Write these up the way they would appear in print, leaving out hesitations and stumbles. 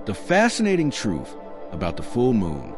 The fascinating truth about the full moon.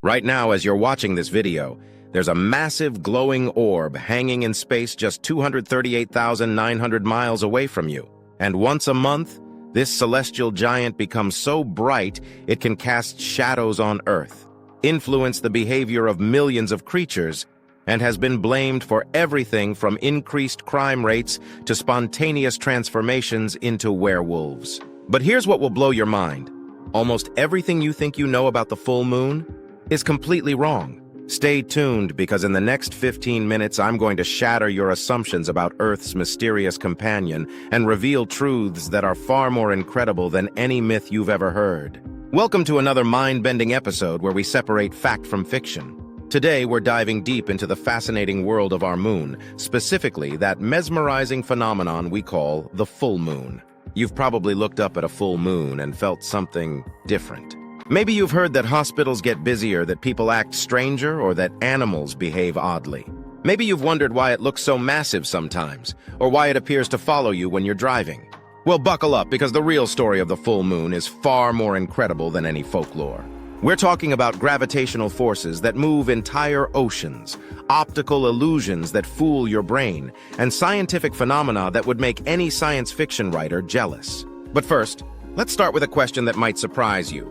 Right now, as you're watching this video, there's a massive glowing orb hanging in space just 238,900 miles away from you. And once a month, this celestial giant becomes so bright it can cast shadows on Earth, influence the behavior of millions of creatures, and has been blamed for everything from increased crime rates to spontaneous transformations into werewolves. But here's what will blow your mind. Almost everything you think you know about the full moon is completely wrong. Stay tuned, because in the next 15 minutes, I'm going to shatter your assumptions about Earth's mysterious companion and reveal truths that are far more incredible than any myth you've ever heard. Welcome to another mind-bending episode where we separate fact from fiction. Today, we're diving deep into the fascinating world of our moon, specifically that mesmerizing phenomenon we call the full moon. You've probably looked up at a full moon and felt something different. Maybe you've heard that hospitals get busier, that people act stranger, or that animals behave oddly. Maybe you've wondered why it looks so massive sometimes, or why it appears to follow you when you're driving. Well, buckle up, because the real story of the full moon is far more incredible than any folklore. We're talking about gravitational forces that move entire oceans, optical illusions that fool your brain, and scientific phenomena that would make any science fiction writer jealous. But first, let's start with a question that might surprise you.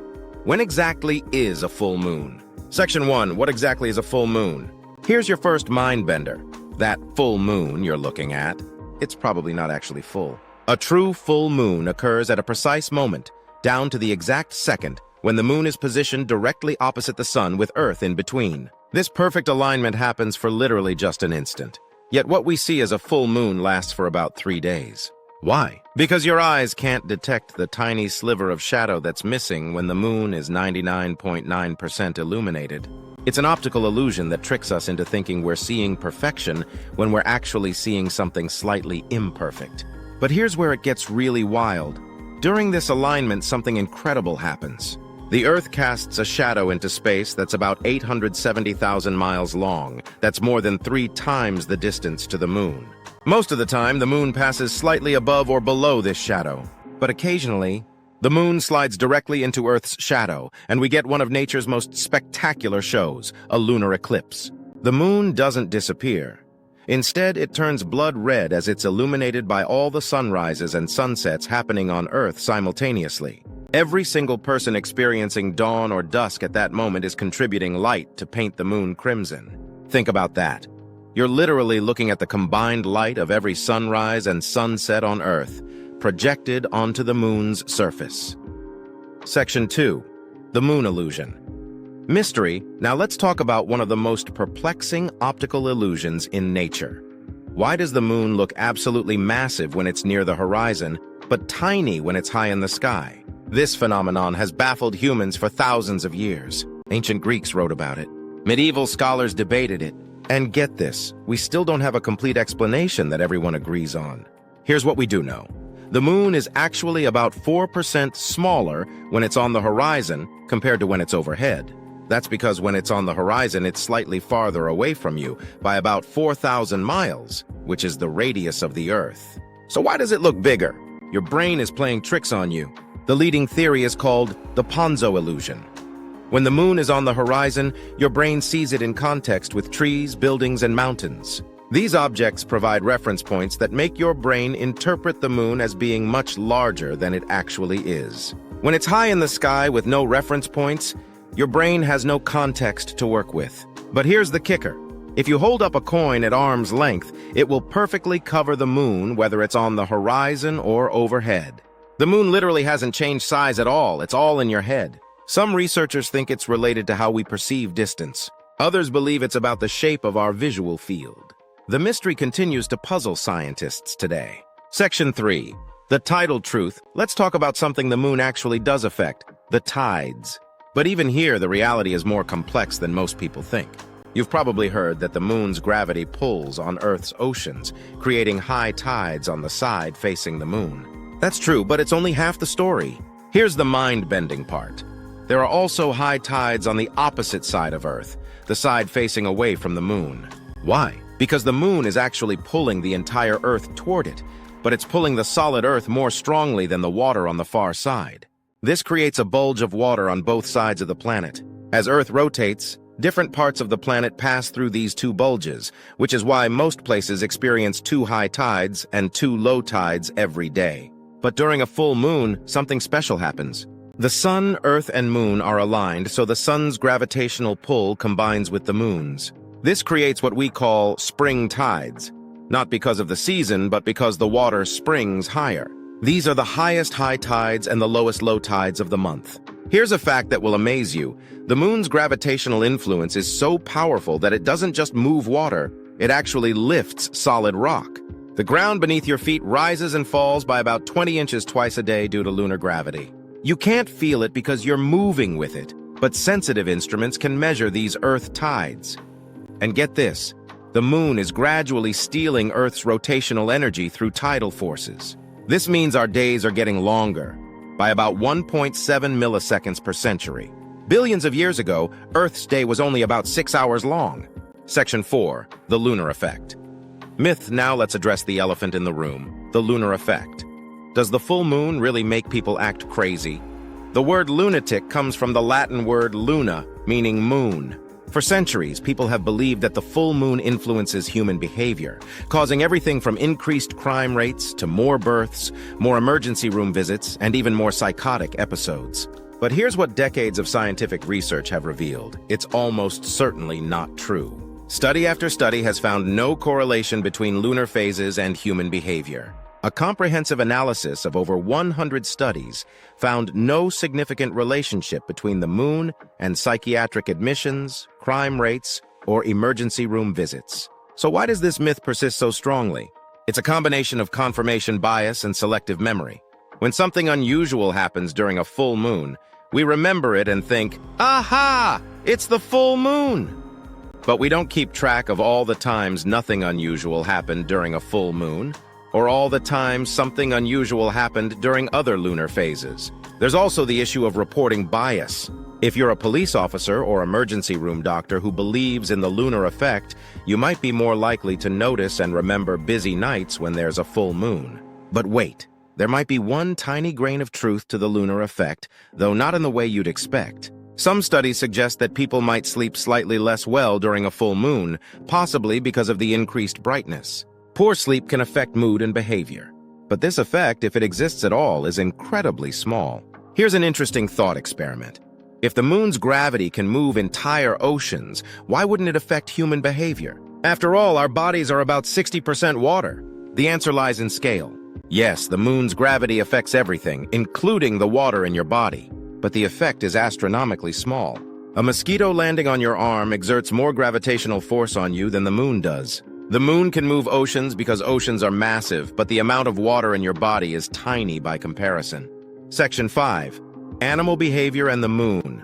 When exactly is a full moon? Section 1, what exactly is a full moon? Here's your first mind bender. That full moon you're looking at, it's probably not actually full. A true full moon occurs at a precise moment, down to the exact second, when the moon is positioned directly opposite the sun with Earth in between. This perfect alignment happens for literally just an instant. Yet what we see as a full moon lasts for about 3 days. Why? Because your eyes can't detect the tiny sliver of shadow that's missing when the moon is 99.9% illuminated. It's an optical illusion that tricks us into thinking we're seeing perfection when we're actually seeing something slightly imperfect. But here's where it gets really wild. During this alignment, something incredible happens. The Earth casts a shadow into space that's about 870,000 miles long. That's more than 3 times the distance to the moon. Most of the time, the moon passes slightly above or below this shadow. But occasionally, the moon slides directly into Earth's shadow, and we get one of nature's most spectacular shows, a lunar eclipse. The moon doesn't disappear. Instead, it turns blood red as it's illuminated by all the sunrises and sunsets happening on Earth simultaneously. Every single person experiencing dawn or dusk at that moment is contributing light to paint the moon crimson. Think about that. You're literally looking at the combined light of every sunrise and sunset on Earth, projected onto the moon's surface. Section 2. The moon illusion. Mystery. Now let's talk about one of the most perplexing optical illusions in nature. Why does the moon look absolutely massive when it's near the horizon, but tiny when it's high in the sky? This phenomenon has baffled humans for thousands of years. Ancient Greeks wrote about it. Medieval scholars debated it. And get this, we still don't have a complete explanation that everyone agrees on. Here's what we do know. The moon is actually about 4% smaller when it's on the horizon compared to when it's overhead. That's because when it's on the horizon, it's slightly farther away from you by about 4,000 miles, which is the radius of the Earth. So why does it look bigger? Your brain is playing tricks on you. The leading theory is called the Ponzo illusion. When the moon is on the horizon, your brain sees it in context with trees, buildings, and mountains. These objects provide reference points that make your brain interpret the moon as being much larger than it actually is. When it's high in the sky with no reference points, your brain has no context to work with. But here's the kicker. If you hold up a coin at arm's length, it will perfectly cover the moon, whether it's on the horizon or overhead. The moon literally hasn't changed size at all. It's all in your head. Some researchers think it's related to how we perceive distance. Others believe it's about the shape of our visual field. The mystery continues to puzzle scientists today. Section 3. The tidal truth. Let's talk about something the moon actually does affect, the tides. But even here, the reality is more complex than most people think. You've probably heard that the moon's gravity pulls on Earth's oceans, creating high tides on the side facing the moon. That's true, but it's only half the story. Here's the mind-bending part. There are also high tides on the opposite side of Earth, the side facing away from the moon. Why? Because the moon is actually pulling the entire Earth toward it, but it's pulling the solid Earth more strongly than the water on the far side. This creates a bulge of water on both sides of the planet. As Earth rotates, different parts of the planet pass through these two bulges, which is why most places experience 2 high tides and 2 low tides every day. But during a full moon, something special happens. The Sun, Earth, and Moon are aligned, so the Sun's gravitational pull combines with the Moon's. This creates what we call spring tides, not because of the season, but because the water springs higher. These are the highest high tides and the lowest low tides of the month. Here's a fact that will amaze you. The Moon's gravitational influence is so powerful that it doesn't just move water, it actually lifts solid rock. The ground beneath your feet rises and falls by about 20 inches twice a day due to lunar gravity. You can't feel it because you're moving with it, but sensitive instruments can measure these Earth tides. And get this, the Moon is gradually stealing Earth's rotational energy through tidal forces. This means our days are getting longer, by about 1.7 milliseconds per century. Billions of years ago, Earth's day was only about 6 hours long. Section 4, the lunar effect. Myth. Now let's address the elephant in the room, the lunar effect. Does the full moon really make people act crazy? The word lunatic comes from the Latin word luna, meaning moon. For centuries, people have believed that the full moon influences human behavior, causing everything from increased crime rates to more births, more emergency room visits, and even more psychotic episodes. But here's what decades of scientific research have revealed. It's almost certainly not true. Study after study has found no correlation between lunar phases and human behavior. A comprehensive analysis of over 100 studies found no significant relationship between the moon and psychiatric admissions, crime rates, or emergency room visits. So why does this myth persist so strongly? It's a combination of confirmation bias and selective memory. When something unusual happens during a full moon, we remember it and think, "Aha! It's the full moon!" But we don't keep track of all the times nothing unusual happened during a full moon, or all the times something unusual happened during other lunar phases. There's also the issue of reporting bias. If you're a police officer or emergency room doctor who believes in the lunar effect, you might be more likely to notice and remember busy nights when there's a full moon. But wait, there might be one tiny grain of truth to the lunar effect, though not in the way you'd expect. Some studies suggest that people might sleep slightly less well during a full moon, possibly because of the increased brightness. Poor sleep can affect mood and behavior. But this effect, if it exists at all, is incredibly small. Here's an interesting thought experiment. If the moon's gravity can move entire oceans, why wouldn't it affect human behavior? After all, our bodies are about 60% water. The answer lies in scale. Yes, the moon's gravity affects everything, including the water in your body. But the effect is astronomically small. A mosquito landing on your arm exerts more gravitational force on you than the moon does. The moon can move oceans because oceans are massive, but the amount of water in your body is tiny by comparison. Section 5. Animal behavior and the moon.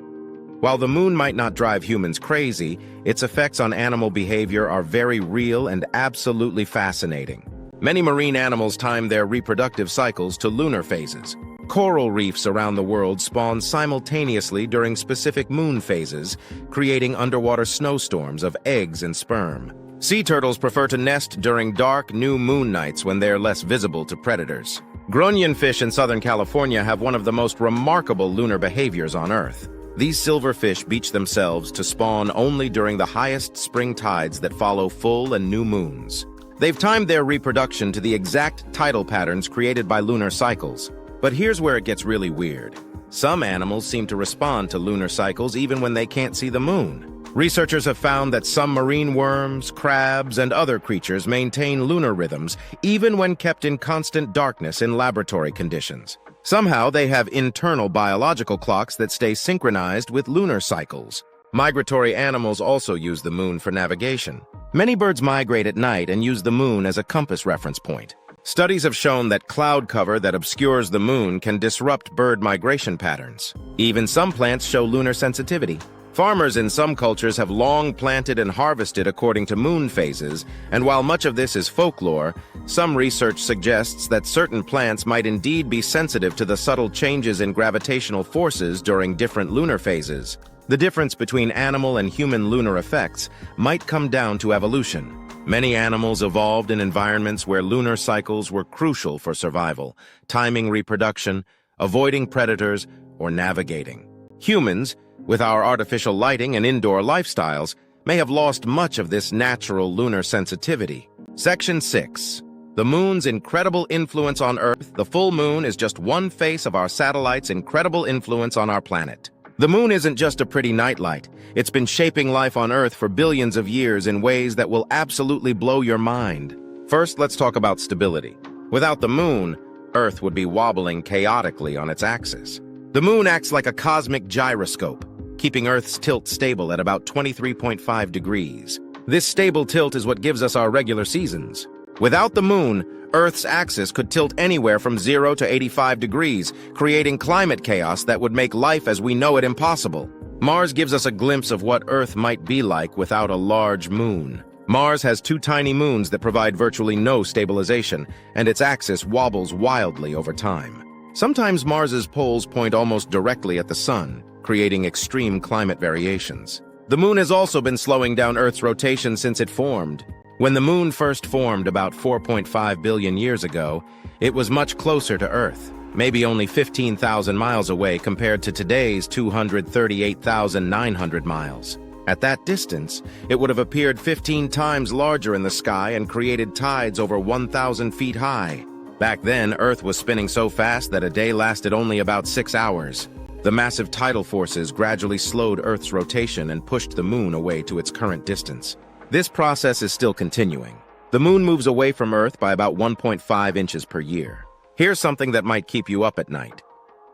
While the moon might not drive humans crazy, its effects on animal behavior are very real and absolutely fascinating. Many marine animals time their reproductive cycles to lunar phases. Coral reefs around the world spawn simultaneously during specific moon phases, creating underwater snowstorms of eggs and sperm. Sea turtles prefer to nest during dark, new moon nights when they're less visible to predators. Grunion fish in Southern California have one of the most remarkable lunar behaviors on Earth. These silverfish beach themselves to spawn only during the highest spring tides that follow full and new moons. They've timed their reproduction to the exact tidal patterns created by lunar cycles. But here's where it gets really weird. Some animals seem to respond to lunar cycles even when they can't see the moon. Researchers have found that some marine worms, crabs, and other creatures maintain lunar rhythms even when kept in constant darkness in laboratory conditions. Somehow they have internal biological clocks that stay synchronized with lunar cycles. Migratory animals also use the moon for navigation. Many birds migrate at night and use the moon as a compass reference point. Studies have shown that cloud cover that obscures the moon can disrupt bird migration patterns. Even some plants show lunar sensitivity. Farmers in some cultures have long planted and harvested according to moon phases, and while much of this is folklore, some research suggests that certain plants might indeed be sensitive to the subtle changes in gravitational forces during different lunar phases. The difference between animal and human lunar effects might come down to evolution. Many animals evolved in environments where lunar cycles were crucial for survival, timing reproduction, avoiding predators, or navigating. Humans, with our artificial lighting and indoor lifestyles, may have lost much of this natural lunar sensitivity. Section 6. The moon's incredible influence on Earth. The full moon is just one face of our satellite's incredible influence on our planet. The moon isn't just a pretty nightlight. It's been shaping life on Earth for billions of years in ways that will absolutely blow your mind. First, let's talk about stability. Without the moon, Earth would be wobbling chaotically on its axis. The moon acts like a cosmic gyroscope, keeping Earth's tilt stable at about 23.5 degrees. This stable tilt is what gives us our regular seasons. Without the moon, Earth's axis could tilt anywhere from 0 to 85 degrees, creating climate chaos that would make life as we know it impossible. Mars gives us a glimpse of what Earth might be like without a large moon. Mars has two tiny moons that provide virtually no stabilization, and its axis wobbles wildly over time. Sometimes Mars's poles point almost directly at the sun, creating extreme climate variations. The moon has also been slowing down Earth's rotation since it formed. When the moon first formed about 4.5 billion years ago, it was much closer to Earth, maybe only 15,000 miles away compared to today's 238,900 miles. At that distance, it would have appeared 15 times larger in the sky and created tides over 1,000 feet high. Back then, Earth was spinning so fast that a day lasted only about 6 hours. The massive tidal forces gradually slowed Earth's rotation and pushed the moon away to its current distance. This process is still continuing. The moon moves away from Earth by about 1.5 inches per year. Here's something that might keep you up at night.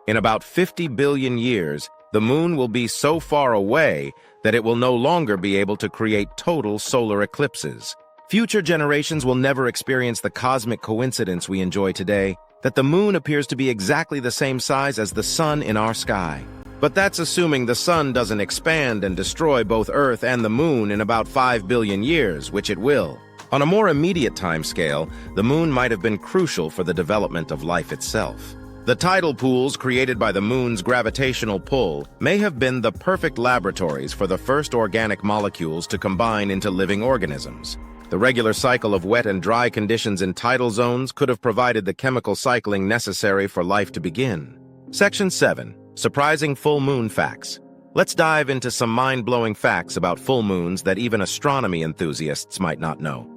In about 50 billion years, the moon will be so far away that it will no longer be able to create total solar eclipses. Future generations will never experience the cosmic coincidence we enjoy today, that the moon appears to be exactly the same size as the sun in our sky. But that's assuming the sun doesn't expand and destroy both Earth and the moon in about 5 billion years, which it will. On a more immediate timescale, the moon might have been crucial for the development of life itself. The tidal pools created by the moon's gravitational pull may have been the perfect laboratories for the first organic molecules to combine into living organisms. The regular cycle of wet and dry conditions in tidal zones could have provided the chemical cycling necessary for life to begin. Section 7. Surprising full moon facts. Let's dive into some mind-blowing facts about full moons that even astronomy enthusiasts might not know.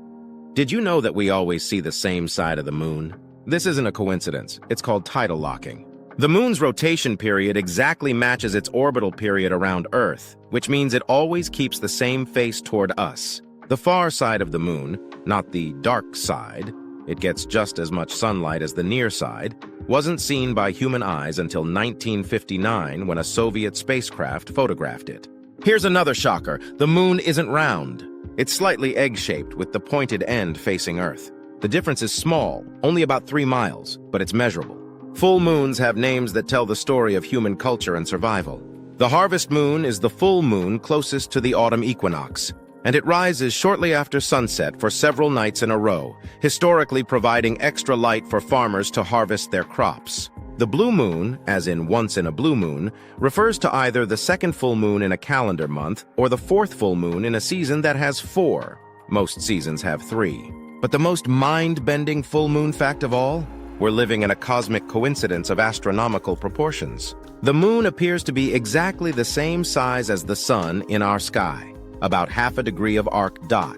Did you know that we always see the same side of the moon? This isn't a coincidence. It's called tidal locking. The moon's rotation period exactly matches its orbital period around Earth, which means it always keeps the same face toward us. The far side of the moon, not the dark side, it gets just as much sunlight as the near side, wasn't seen by human eyes until 1959 when a Soviet spacecraft photographed it. Here's another shocker. The moon isn't round. It's slightly egg-shaped with the pointed end facing Earth. The difference is small, only about 3 miles, but it's measurable. Full moons have names that tell the story of human culture and survival. The harvest moon is the full moon closest to the autumn equinox, and it rises shortly after sunset for several nights in a row, historically providing extra light for farmers to harvest their crops. The blue moon, as in once in a blue moon, refers to either the second full moon in a calendar month or the fourth full moon in a season that has 4. Most seasons have 3. But the most mind-bending full moon fact of all? We're living in a cosmic coincidence of astronomical proportions. The moon appears to be exactly the same size as the sun in our sky, about half a degree of arc dot.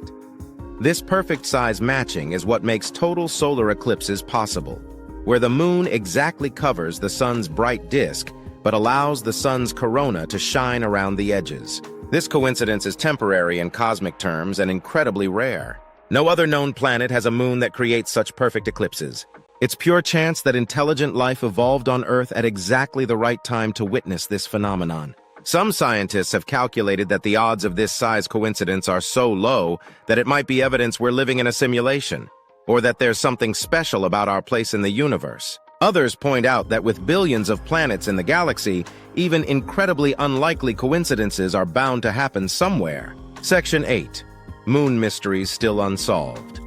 This perfect size matching is what makes total solar eclipses possible, where the moon exactly covers the sun's bright disk, but allows the sun's corona to shine around the edges. This coincidence is temporary in cosmic terms and incredibly rare. No other known planet has a moon that creates such perfect eclipses. It's pure chance that intelligent life evolved on Earth at exactly the right time to witness this phenomenon. Some scientists have calculated that the odds of this size coincidence are so low that it might be evidence we're living in a simulation, or that there's something special about our place in the universe. Others point out that with billions of planets in the galaxy, even incredibly unlikely coincidences are bound to happen somewhere. Section 8. Moon mysteries still unsolved.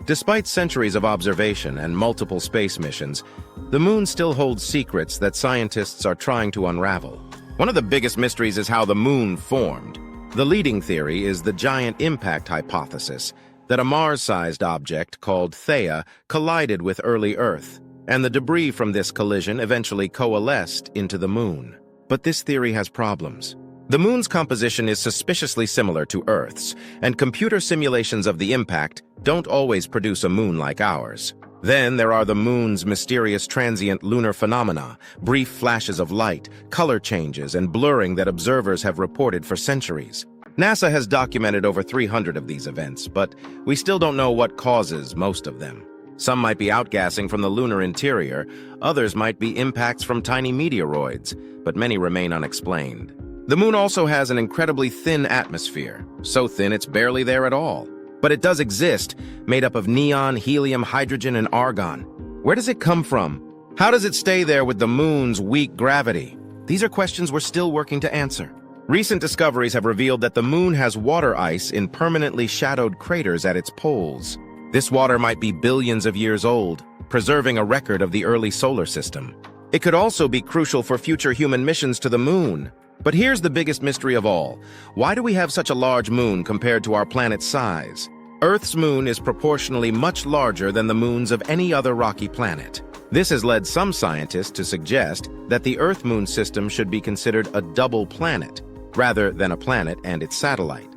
Despite centuries of observation and multiple space missions, the moon still holds secrets that scientists are trying to unravel. One of the biggest mysteries is how the moon formed. The leading theory is the giant impact hypothesis, that a Mars-sized object called Theia collided with early Earth, and the debris from this collision eventually coalesced into the Moon. But this theory has problems. The Moon's composition is suspiciously similar to Earth's, and computer simulations of the impact don't always produce a moon like ours. Then there are the Moon's mysterious transient lunar phenomena, brief flashes of light, color changes, and blurring that observers have reported for centuries. NASA has documented over 300 of these events, but we still don't know what causes most of them. Some might be outgassing from the lunar interior, others might be impacts from tiny meteoroids, but many remain unexplained. The Moon also has an incredibly thin atmosphere, so thin it's barely there at all. But it does exist, made up of neon, helium, hydrogen, and argon. Where does it come from? How does it stay there with the Moon's weak gravity? These are questions we're still working to answer. Recent discoveries have revealed that the Moon has water ice in permanently shadowed craters at its poles. This water might be billions of years old, preserving a record of the early solar system. It could also be crucial for future human missions to the Moon. But here's the biggest mystery of all. Why do we have such a large moon compared to our planet's size? Earth's moon is proportionally much larger than the moons of any other rocky planet. This has led some scientists to suggest that the Earth-Moon system should be considered a double planet, rather than a planet and its satellite.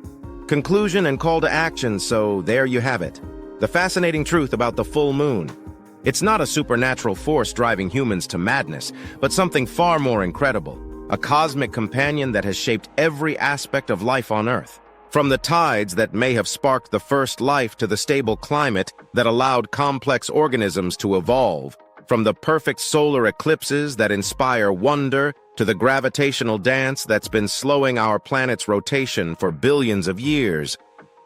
Conclusion and call to action, so there you have it. The fascinating truth about the full moon. It's not a supernatural force driving humans to madness, but something far more incredible. A cosmic companion that has shaped every aspect of life on Earth. From the tides that may have sparked the first life to the stable climate that allowed complex organisms to evolve. From the perfect solar eclipses that inspire wonder to the gravitational dance that's been slowing our planet's rotation for billions of years.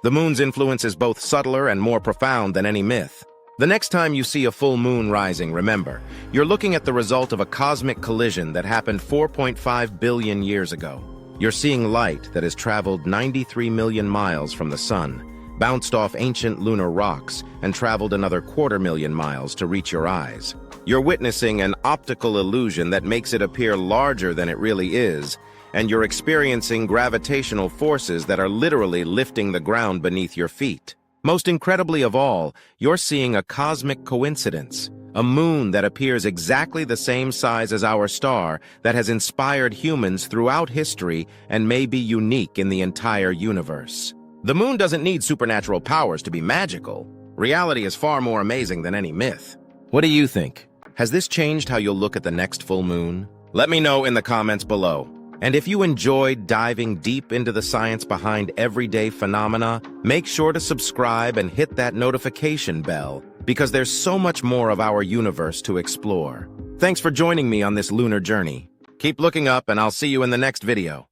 The moon's influence is both subtler and more profound than any myth. The next time you see a full moon rising, remember, you're looking at the result of a cosmic collision that happened 4.5 billion years ago. You're seeing light that has traveled 93 million miles from the sun, bounced off ancient lunar rocks, and traveled another 250,000 miles to reach your eyes. You're witnessing an optical illusion that makes it appear larger than it really is, and you're experiencing gravitational forces that are literally lifting the ground beneath your feet. Most incredibly of all, you're seeing a cosmic coincidence, a moon that appears exactly the same size as our star that has inspired humans throughout history and may be unique in the entire universe. The moon doesn't need supernatural powers to be magical. Reality is far more amazing than any myth. What do you think? Has this changed how you'll look at the next full moon? Let me know in the comments below. And if you enjoyed diving deep into the science behind everyday phenomena, make sure to subscribe and hit that notification bell, because there's so much more of our universe to explore. Thanks for joining me on this lunar journey. Keep looking up, and I'll see you in the next video.